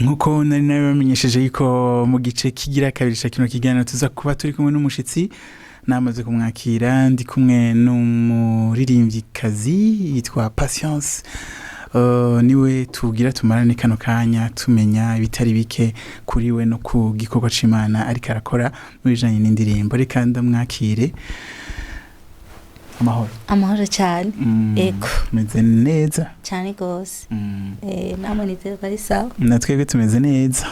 nkuko nari nabamenyesheje yuko mu gice kigira kabiri ca kino kiganiro tuza kuba turi kumwe n'umushitsi namaze kumwakira ndi kumwe n'umuririmvyikazi yitwa Patience niwe tugira tumarane kano kanya tumenya ibitari bike kuri we no ku gikorwa c'Imana ariko arakora mu bijanye n'indirimbo reka ndamwakire. Amahoro cyane. Ego meze neza cyane gose. Namwe nizero bari sawa. Natwebwe tumeze neza.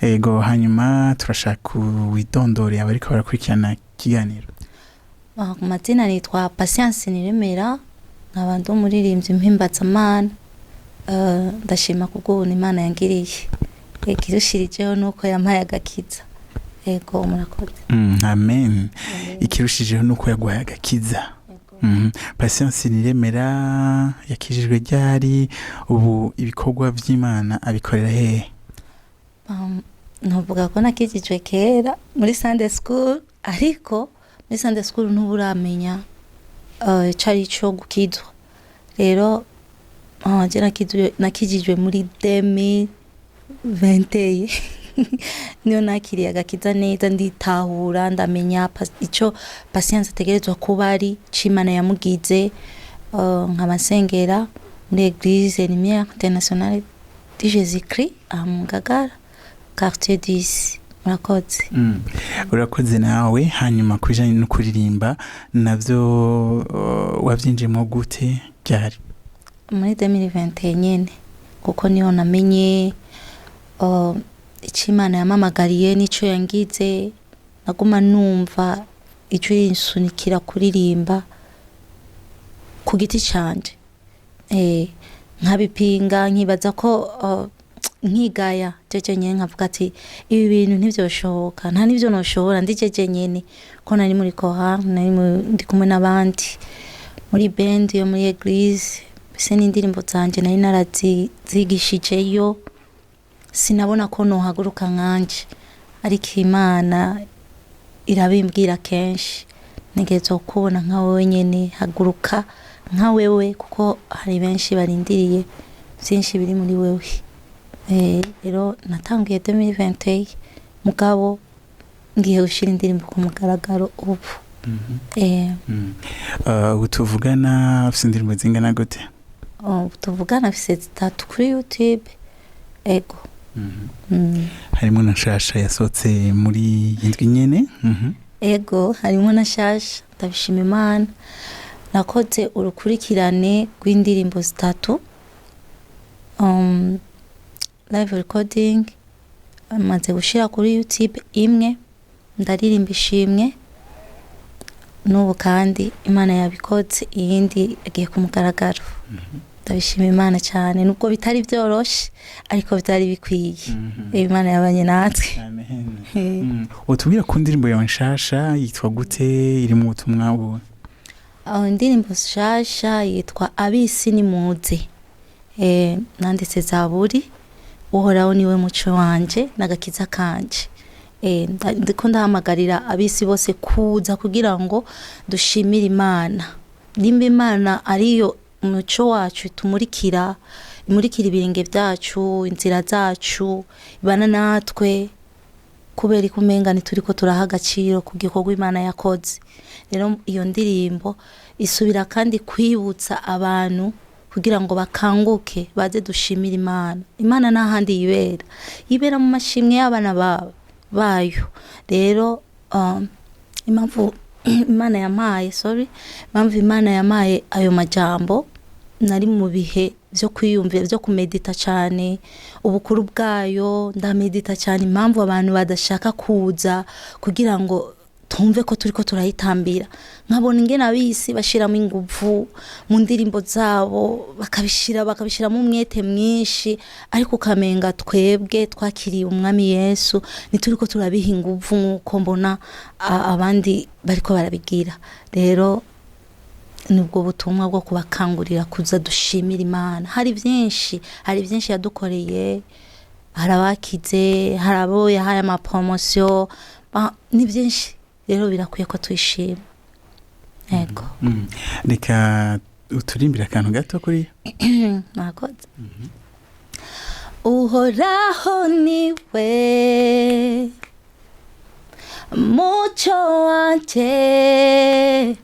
Ego hanyuma turashaka widondore abariko barakurikirana kiganiro. Mazina nitwa Patience Niremera nk'abantu umuririmbyi mpimbatsamana. Ndashima kubw'ubuntu Imana yangiriye. Ikirushirijeho nuko yampaye agakiza. Ego murakoze. Amen. Ikirushijeho nuko yaguhaye agakiza. Patience Niremera yakijijwe ryari ubu ibikorwa vy'Imana abikorera hehe? Novuga ko nakijijwe kera muri Sunday school ariko muri Sunday school ntuburamenya cari cyo gukizwa. Rero nakijijwe muri 2020 niyo nakiriye agakiza neza nditahura ndamenya ico Patience ategerezwa kuba ari c'Imana yamugize nk'abasengera muri Église Lumière Internationale de Jésus-Christ mu Ngagara quartier 10. Murakoze. Urakoze nawe hanyuma kujanye no kuririmba navyo wavyinjemo gute ryari? Muri 2020 nyene kuko niho namenye Imana yamamagariye nico yangize naguma numva ico yinsunikira kuririmba ku giti canje nkabipinga nkibaza ko nkigaya jeje nyene nkavuga ati ibi bintu ntivyoshoboka nta nivyo noshobora ndijeje nyene ko nari muri koha nari ndi kumwe n'abandi muri band yo muri Église bise n'indirimbo zanje nari narazigishijeyo sinabona ko nohaguruka nkanje ariko Imana irabimbwira kenshi ntegerezwa kubona nka wewe nyene haguruka nka wewe kuko hari benshi barindiriye byinshi biri muri wewe. Rero natangiye 2020 mugabo ngiye gushira indirimbo ku mugaragaro ubu. Utuvugana afise indirimbo zingana gute? Utuvugana afise 3 kuri YouTube. Ego. Harimo na shasha yasohotse muri indwi nyene. Ego harimo na shasha ndabishima Imana nakoze urukurikirane rw'indirimbo 3 live recording amaze gushira kuri YouTube imwe ndaririmba ishimwe n'ubu kandi Imana yabikoze iyindi agiye ku mugaragaro. Ndabishima Imana cyane nubwo bitari byoroshe ariko bitari bikwiye. Imana yabanye natwe. Amen. Utubwira ku ndirimbo yawe nshasha yitwa gute iri mu butumwa bwo? Indirimbo nshasha yitwa Abisi ni muze. Nanditse Zaburi uhoraho niwe muco wanje nagakiza kanje. Ndiko ndahamagarira abisi bose kuza kugira ngo dushimire Imana. Nimba Imana ariyo umuco wacu imurikira ibirenge byacu inzira zacu ibana natwe kubera ikumenga turiko turaha agaciro ku gikorwa Imana yakoze. Rero iyo ndirimbo isubira kandi kwibutsa abantu kugira ngo bakanguke baze dushimira Imana. Imana nahandi yibera mu mashimwe y'abana bayo. Rero impamvu Imana yamaye ayo majambo nari mu bihe byo kwiyumvira byo kumedita cyane ubukuru bwayo ndamedita cyane impamvu abantu badashaka kuza kugira ngo tumve ko turiko turayitambira nkabona ingene abisi bashiramo inguvu mu ndirimbo zabo bakabishira mu mwete mwinshi ariko kamenga twebwe twakiriye umwami Yesu nituriko turabiha inguvu nkuko mbona abandi bariko barabigira. Rero nubwo butumwa bwo kubakangurira kuza dushimira Imana. Hari byinshi yadukoreye, harabakize, harabo yahaye ama promotion, ni byinshi. Rero birakwiye ko twishima. Ego. Reka uturimbira akantu gato kuri nakoze. uhoraho niwe muco wanje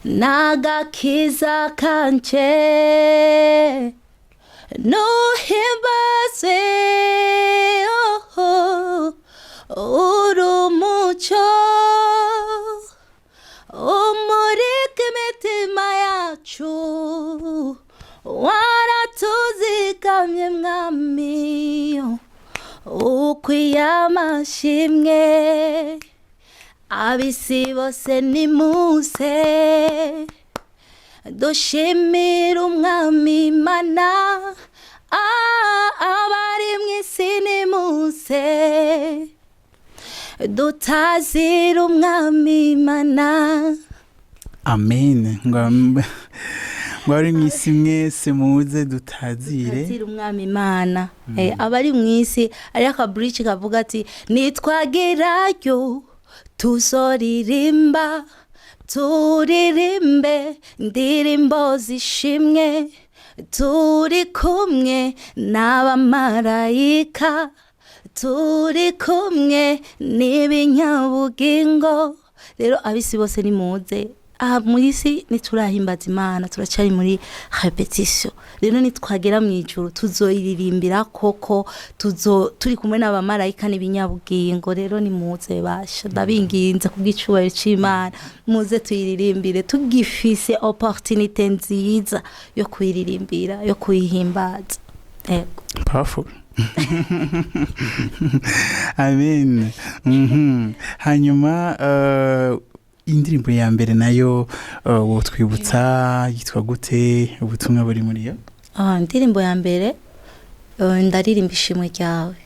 n'agakiza kanje nuhimbaze uri umuco umurika imitima yacu waratuzigamye mwami ukwiye amashimwe ab'isi bose nimuze dushimire umwami Imana abari mw'isi nimuze dutazira umwami Imana. Amen. Ngwari mw'isi mwese muze dutazire umwami Imana. Abari mw'isi ari akaburici kavuga ati nitwagerayo tuzoririmba turirimbe indirimbo zishimwe turi kumwe n'abamarayika turi kumwe n'ibinyabugingo. Rero ab'isi bose nimuze muri isi niturahimbaza Imana turacari muri repetition. Rero nitwagera mu ijuru tuzoyiririmbira koko turi kumwe n'abamarayika n'ibinyabugingo. Rero nimuze basha ndabinginze kubw'icubahiro c'Imana muze tuyiririmbire tugifise opportunité nziza yo kuyiririmbira yo kuyihimbaza. Powerful. Amen. Hanyuma indirimbo ya mbere nayo wotwibutsa yitwa gute, ubutumwa buri muri yo? Indirimbo ya mbere ndaririmba ishimwe ryawe.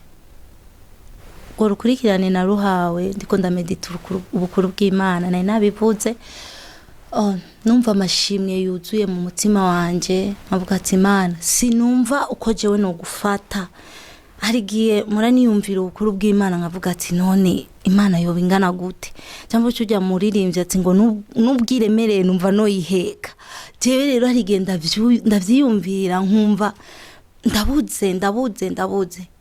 Ngo rukurikirane na ruhawe ndiko ndamedita ubukuru bw'Imana nari nabivuze. Numva amashimwe yuzuye mu mutima wanje nkavuga ati Imana sinumva uko jewe no gufata. Harigiye muraniyumvira ubukuru bw'Imana nkavuga ati none Imana yoba ingana gute, cyangwa cyo ujya muririmbye ati ngo nubwiremereye numva no yiheka. Jewe rero harigiye ndavyiyumvira nkumva ndabuze.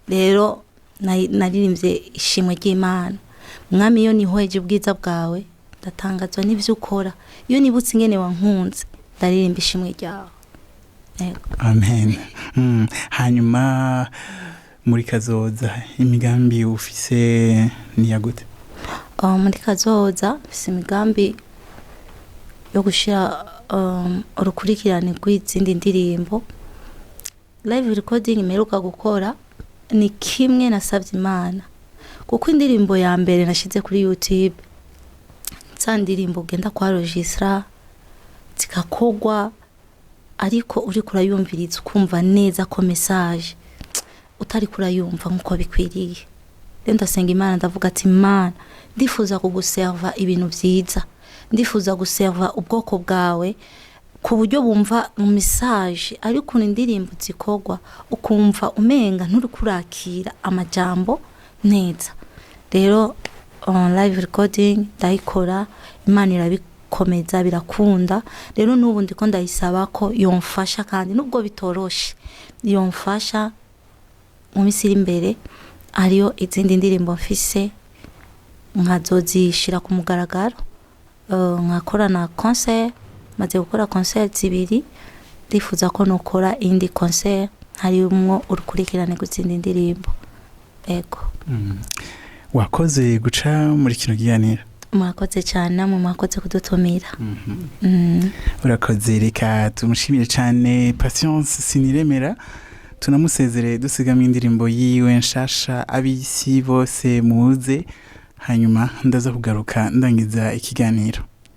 Rero naririmbye ishimwe ry'Imana. Mwami iyo nihweje ubwiza bwawe ndatangazwa n'ivyo ukora. Iyo nibutse ingene wankunze ndaririmba ishimwe ryawe. Amen. Hanyuma muri kazoza imigambi ufise ni yagute? Muri kazoza ufise imigambi yo gushira urukurikirane rw'izindi ndirimbo. Live recording imeruka gukora ni kimwe nasavye Imana, kuko indirimbo ya mbere nashize kuri YouTube ndirimbo ugenda kwa registra zikakogwa, ariko uri kurayumviriza ukumva neza ko message utari kurayumva nkuko bikwiriye. Rero ndasenga Imana ndavuga ati Imana ndifuza kuguserva ibintu vyiza, ndifuza guserva ubwoko bwawe ku buryo bumva mu message ariko indirimbo zikogwa ukumva umenga nturi kurakira amajambo neza. Rero live recording ndayikora, Imana irabikomeza birakunda. Rero n'ubu ndiko ndayisaba ko yomfasha, kandi nubwo bitoroshe yomfasha mu misiri imbere ariyo izindi ndirimbo mfise nkazozishira ku mugaragaro. Nkakora na concert, maze gukora concert zibiri ndifuza ko nokora indi concert harimwo urukurikirane gutsinda indirimbo. Wakoze guca muri kino kiganiro. Mwakoze cyane namwe mwakoze kudutumira. Urakoze, reka tumushimire cyane Patience Siniremera, tunamusezere dusigamo indirimbo yiwe nshasha ab'isi bose muze, hanyuma ndaza kugaruka ndangiza ikiganiro.